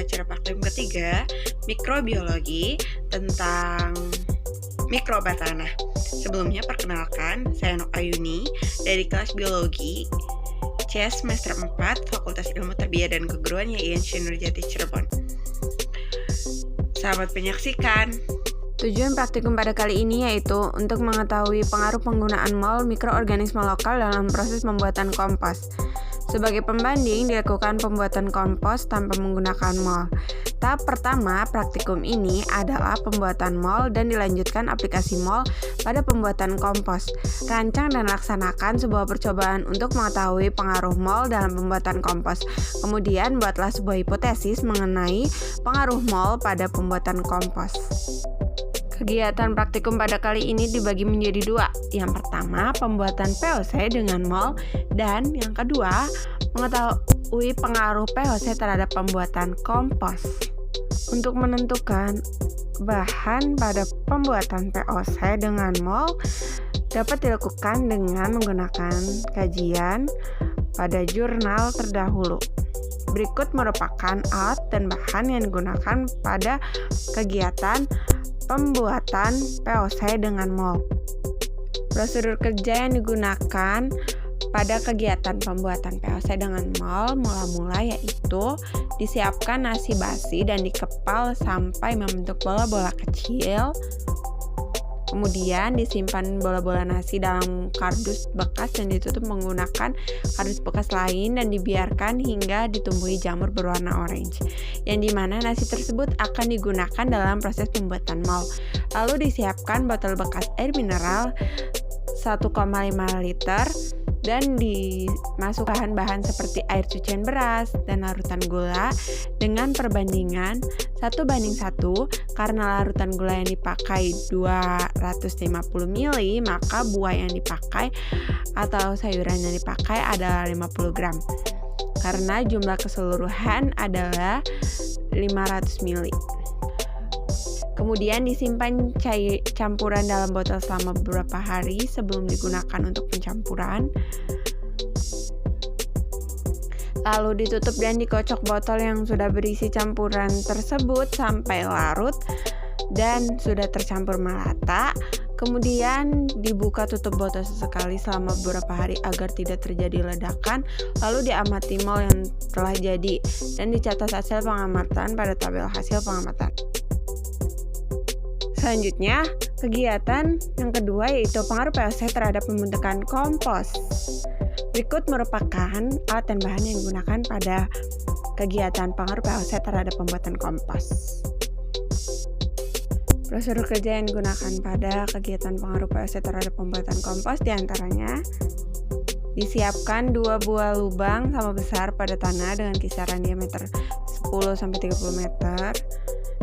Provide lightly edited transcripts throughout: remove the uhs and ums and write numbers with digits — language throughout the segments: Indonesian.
mata acara praktikum ketiga, mikrobiologi, tentang mikroba tanah. Sebelumnya perkenalkan, saya Nok Ayuni dari kelas biologi CS semester 4 Fakultas Ilmu Tarbiyah dan Keguruan YIN Syednurjati Cirebon. Selamat menyaksikan. Tujuan praktikum pada kali ini yaitu untuk mengetahui pengaruh penggunaan mol mikroorganisme lokal dalam proses pembuatan kompos. Sebagai pembanding, dilakukan pembuatan kompos tanpa menggunakan mol. Tahap pertama praktikum ini adalah pembuatan mol dan dilanjutkan aplikasi mol pada pembuatan kompos. Rancang dan laksanakan sebuah percobaan untuk mengetahui pengaruh mol dalam pembuatan kompos. Kemudian buatlah sebuah hipotesis mengenai pengaruh mol pada pembuatan kompos. Kegiatan praktikum pada kali ini dibagi menjadi dua. Yang pertama, pembuatan POC dengan mol, dan yang kedua, mengetahui pengaruh POC terhadap pembuatan kompos. Untuk menentukan bahan pada pembuatan POC dengan mol dapat dilakukan dengan menggunakan kajian pada jurnal terdahulu. Berikut merupakan alat dan bahan yang digunakan pada kegiatan pembuatan POC dengan mol. Prosedur kerja yang digunakan pada kegiatan pembuatan POC dengan mol mula-mula yaitu disiapkan nasi basi dan dikepal sampai membentuk bola-bola kecil. Kemudian disimpan bola-bola nasi dalam kardus bekas dan ditutup menggunakan kardus bekas lain dan dibiarkan hingga ditumbuhi jamur berwarna orange, yang dimana nasi tersebut akan digunakan dalam proses pembuatan mol. Lalu disiapkan botol bekas air mineral 1,5 liter dan dimasukkan bahan seperti air cucian beras dan larutan gula dengan perbandingan 1:1 karena larutan gula yang dipakai 250 ml, maka buah yang dipakai atau sayuran yang dipakai adalah 50 gram karena jumlah keseluruhan adalah 500 ml. Kemudian disimpan campuran dalam botol selama beberapa hari sebelum digunakan untuk pencampuran. Lalu ditutup dan dikocok botol yang sudah berisi campuran tersebut sampai larut dan sudah tercampur merata. Kemudian dibuka tutup botol sesekali selama beberapa hari agar tidak terjadi ledakan. Lalu diamati mol yang telah jadi dan dicatat hasil pengamatan pada tabel hasil pengamatan. Selanjutnya, kegiatan yang kedua yaitu pengaruh POC terhadap pembentukan kompos. Berikut merupakan alat dan bahan yang digunakan pada kegiatan pengaruh POC terhadap pembuatan kompos. Prosedur kerja yang digunakan pada kegiatan pengaruh POC terhadap pembuatan kompos diantaranya disiapkan 2 buah lubang sama besar pada tanah dengan kisaran diameter 10-30 meter.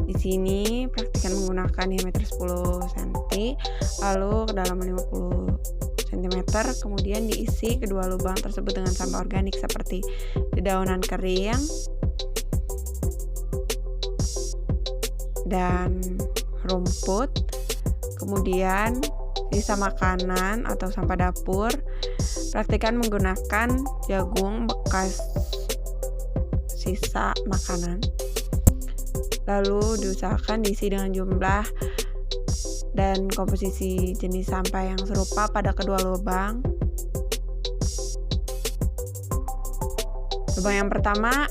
Di sini praktikan menggunakan diameter 10 cm, lalu kedalaman 50 cm, kemudian diisi kedua lubang tersebut dengan sampah organik seperti dedaunan kering dan rumput, kemudian sisa makanan atau sampah dapur. Praktikan menggunakan jagung bekas sisa makanan. Lalu diusahakan diisi dengan jumlah dan komposisi jenis sampah yang serupa pada kedua lubang. Lubang yang pertama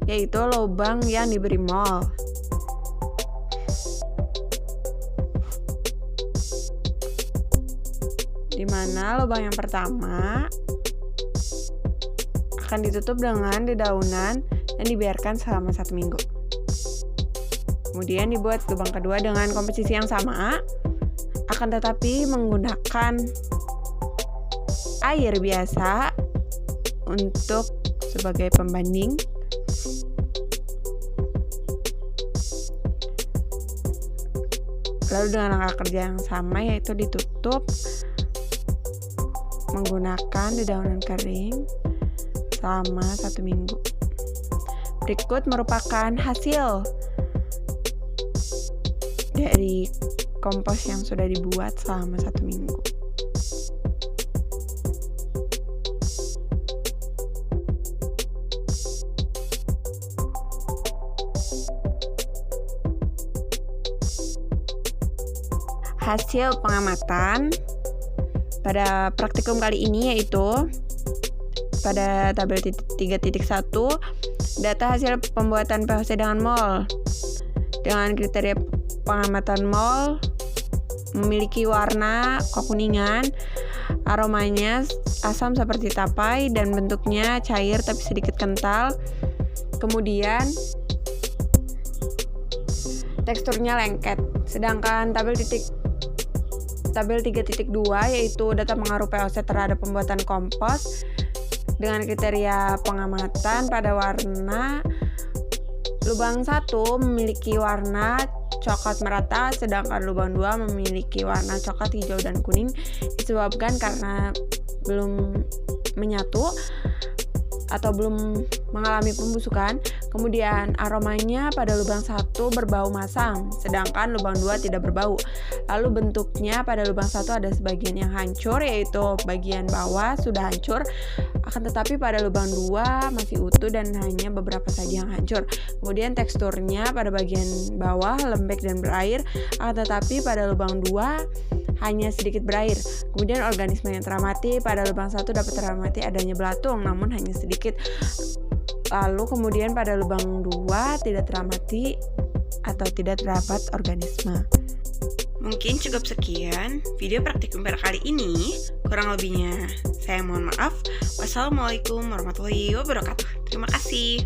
yaitu lubang yang diberi mol. Di mana lubang yang pertama akan ditutup dengan dedaunan dan dibiarkan selama 1 minggu. Kemudian dibuat lubang kedua dengan komposisi yang sama, akan tetapi menggunakan air biasa untuk sebagai pembanding. Lalu dengan langkah kerja yang sama yaitu ditutup menggunakan dedaunan kering selama 1 minggu. Berikut merupakan hasil dari kompos yang sudah dibuat selama 1 minggu. hasil pengamatan pada praktikum kali ini, yaitu pada tabel 3.1 data hasil pembuatan POC dengan mol. Dengan kriteria pengamatan mol memiliki warna kekuningan, aromanya asam seperti tapai dan bentuknya cair tapi sedikit kental. Kemudian teksturnya lengket. Sedangkan tabel 3.2 yaitu data pengaruh POC terhadap pembuatan kompos dengan kriteria pengamatan pada warna, lubang 1 memiliki warna coklat merata, sedangkan lubang 2 memiliki warna coklat hijau dan kuning, disebabkan karena belum menyatu atau belum mengalami pembusukan. Kemudian aromanya pada lubang 1 berbau masam, sedangkan lubang 2 tidak berbau. Lalu bentuknya pada lubang 1 ada sebagian yang hancur, yaitu bagian bawah sudah hancur, akan tetapi pada lubang 2 masih utuh dan hanya beberapa saja yang hancur. Kemudian teksturnya pada bagian bawah lembek dan berair, akan tetapi pada lubang 2 hanya sedikit berair. Kemudian organisme yang teramati pada lubang 1 dapat teramati adanya belatung, namun hanya sedikit. Lalu kemudian pada lubang 2 tidak teramati atau tidak terdapat organisme. Mungkin cukup sekian video praktikum pada kali ini. Kurang lebihnya saya mohon maaf. Wassalamualaikum warahmatullahi wabarakatuh. Terima kasih.